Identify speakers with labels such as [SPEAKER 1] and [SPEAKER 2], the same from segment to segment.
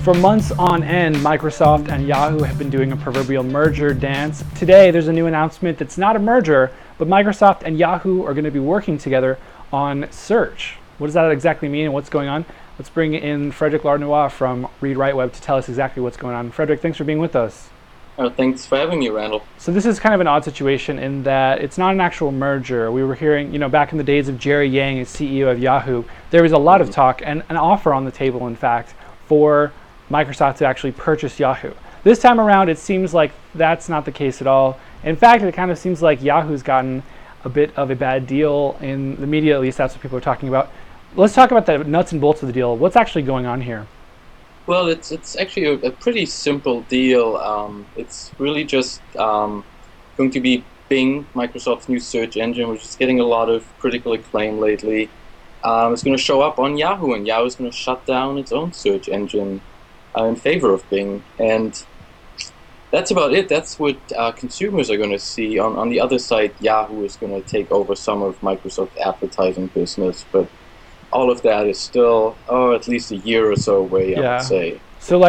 [SPEAKER 1] For months on end, Microsoft and Yahoo have been doing a proverbial merger dance. Today, there's a new announcement that's not a merger, but Microsoft and Yahoo are going to be working together on search. What does that exactly mean and what's going on? Let's bring in Frederick Larnois from ReadWriteWeb to tell us exactly what's going on. Frederick, thanks for being with us.
[SPEAKER 2] Thanks for having me, Randall.
[SPEAKER 1] So this is kind of an odd situation in that it's not an actual merger. We were hearing, back in the days of Jerry Yang as CEO of Yahoo, there was a lot of talk and an offer on the table, in fact, for Microsoft to actually purchase Yahoo. This time around, it seems like that's not the case at all. In fact, it kind of seems like Yahoo's gotten a bit of a bad deal in the media, at least that's what people are talking about. Let's talk about the nuts and bolts of the deal. What's actually going on here?
[SPEAKER 2] Well, it's actually a pretty simple deal. It's really just going to be Bing, Microsoft's new search engine, which is getting a lot of critical acclaim lately. It's going to show up on Yahoo, and Yahoo is going to shut down its own search engine in favor of Bing. And that's about it. That's what consumers are going to see. On the other side, Yahoo is going to take over some of Microsoft's advertising business, but all of that is still, at least a year or so away, I would say.
[SPEAKER 1] So,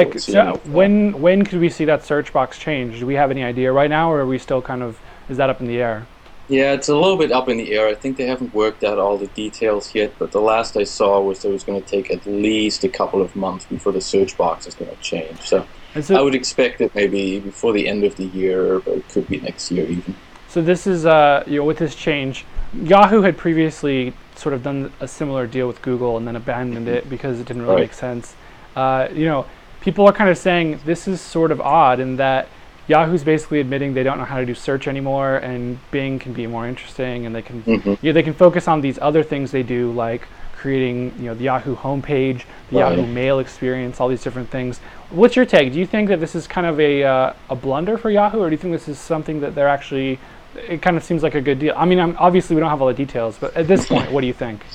[SPEAKER 1] when could we see that search box change? Do we have any idea right now, or are we still is that up in the air?
[SPEAKER 2] Yeah, it's a little bit up in the air. I think they haven't worked out all the details yet, but the last I saw was that it was going to take at least a couple of months before the search box is going to change. So I would expect it maybe before the end of the year, but it could be next year even. So
[SPEAKER 1] this is, with this change, Yahoo had previously sort of done a similar deal with Google and then abandoned it because it didn't really make sense. People are kind of saying this is sort of odd in that Yahoo's basically admitting they don't know how to do search anymore, and Bing can be more interesting, and they can they can focus on these other things they do, like creating the Yahoo homepage, the Yahoo Mail experience, all these different things. What's your take? Do you think that this is kind of a blunder for Yahoo, or do you think this is something that they're actually? It kind of seems like a good deal. I mean, obviously we don't have all the details, but at this point, what do you think?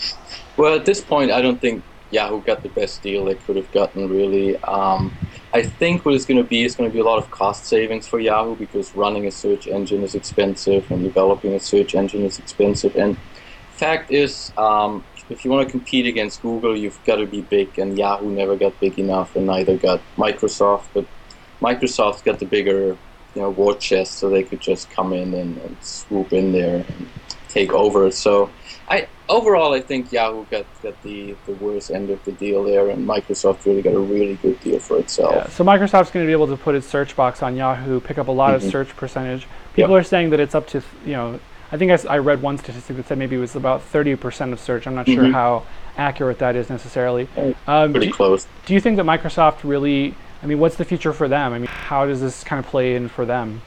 [SPEAKER 2] Well, at this point, I don't think Yahoo got the best deal they could have gotten, really. I think what it's going to be a lot of cost savings for Yahoo, because running a search engine is expensive and developing a search engine is expensive. And fact is, if you want to compete against Google, you've got to be big, and Yahoo never got big enough, and neither got Microsoft. But Microsoft's got the bigger war chest, so they could just come in and swoop in there and take over. So overall, I think Yahoo got the worst end of the deal there, and Microsoft really got a really good deal for itself.
[SPEAKER 1] Yeah, so Microsoft's going to be able to put its search box on Yahoo, pick up a lot of search percentage. People are saying that it's up to, I think I read one statistic that said maybe it was about 30% of search. I'm not sure how accurate that is necessarily.
[SPEAKER 2] Pretty close.
[SPEAKER 1] Do you think that Microsoft really, what's the future for them? How does this kind of play in for them?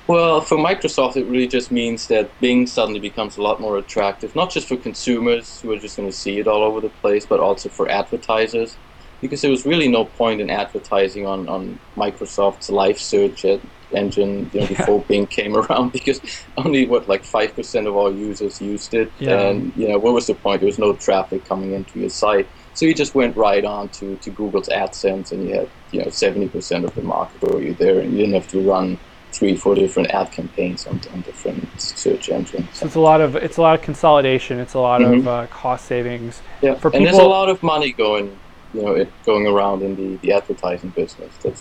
[SPEAKER 2] Well, for Microsoft, it really just means that Bing suddenly becomes a lot more attractive, not just for consumers who are just going to see it all over the place, but also for advertisers, because there was really no point in advertising on Microsoft's live search engine before Bing came around, because only, 5% of all users used it, and what was the point? There was no traffic coming into your site. So you just went right on to Google's AdSense, and you had 70% of the market already there, and you didn't have to run 3-4 different ad campaigns on different search engines.
[SPEAKER 1] So it's a lot of consolidation. It's a lot of cost savings.
[SPEAKER 2] Yeah, for people, and there's a lot of money going around in the advertising business. That's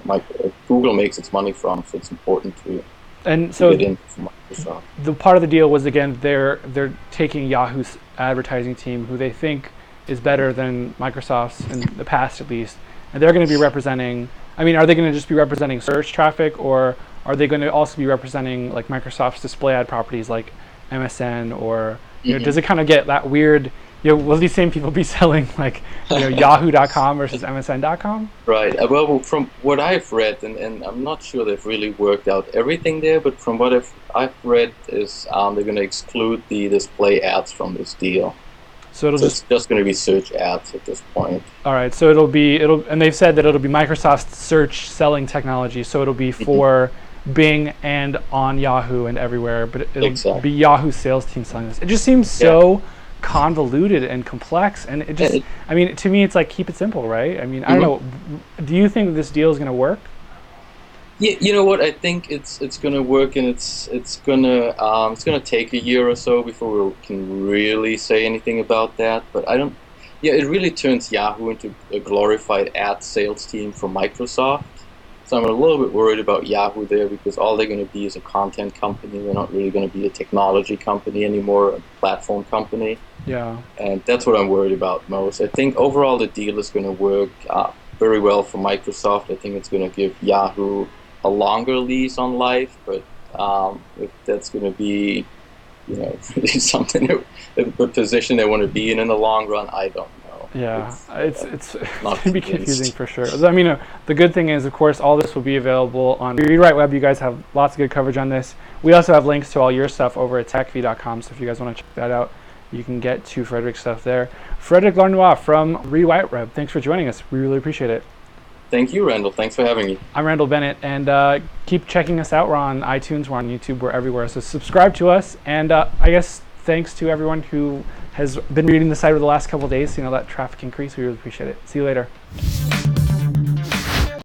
[SPEAKER 2] what Google makes its money from. So it's important to get in from Microsoft.
[SPEAKER 1] The part of the deal was, again, they're taking Yahoo's advertising team, who they think is better than Microsoft's in the past, at least, and they're going to be representing. Are they going to just be representing search traffic, or are they going to also be representing like Microsoft's display ad properties like MSN, or does it kind of get that weird? Will these same people be selling like Yahoo.com versus MSN.com?
[SPEAKER 2] Right. Well, from what I've read, and I'm not sure they've really worked out everything there, but from what I've read is they're going to exclude the display ads from this deal. So it's just going to be search ads at this point.
[SPEAKER 1] All right. So and they've said that it'll be Microsoft's search selling technology. So it'll be for Bing and on Yahoo and everywhere, but it'll be Yahoo's sales team selling this. It just seems so convoluted and complex, and it just, to me, it's like, keep it simple, right? I don't know. Do you think this deal is going to work?
[SPEAKER 2] Yeah, you know what? I think it's going to work, and it's going to take a year or so before we can really say anything about that. But Yeah, it really turns Yahoo into a glorified ad sales team for Microsoft. So I'm a little bit worried about Yahoo there because all they're going to be is a content company. They're not really going to be a technology company anymore, a platform company.
[SPEAKER 1] Yeah.
[SPEAKER 2] And that's what I'm worried about most. I think overall the deal is going to work very well for Microsoft. I think it's going to give Yahoo a longer lease on life, but if that's going to be, something a position they want to be in the long run, I don't know.
[SPEAKER 1] Yeah, it's
[SPEAKER 2] Not
[SPEAKER 1] gonna be
[SPEAKER 2] convinced.
[SPEAKER 1] confusing for sure. I mean, the good thing is, of course, all this will be available on ReadWriteWeb. You guys have lots of good coverage on this. We also have links to all your stuff over at techv.com. So if you guys want to check that out, you can get to Frederick's stuff there. Frederick Larnois from ReadWriteWeb. Thanks for joining us. We really appreciate it.
[SPEAKER 2] Thank you, Randall. Thanks for having me.
[SPEAKER 1] I'm Randall Bennett, and keep checking us out. We're on iTunes, we're on YouTube, we're everywhere. So subscribe to us, and I guess thanks to everyone who has been reading the site over the last couple of days. That traffic increase. We really appreciate it. See you later.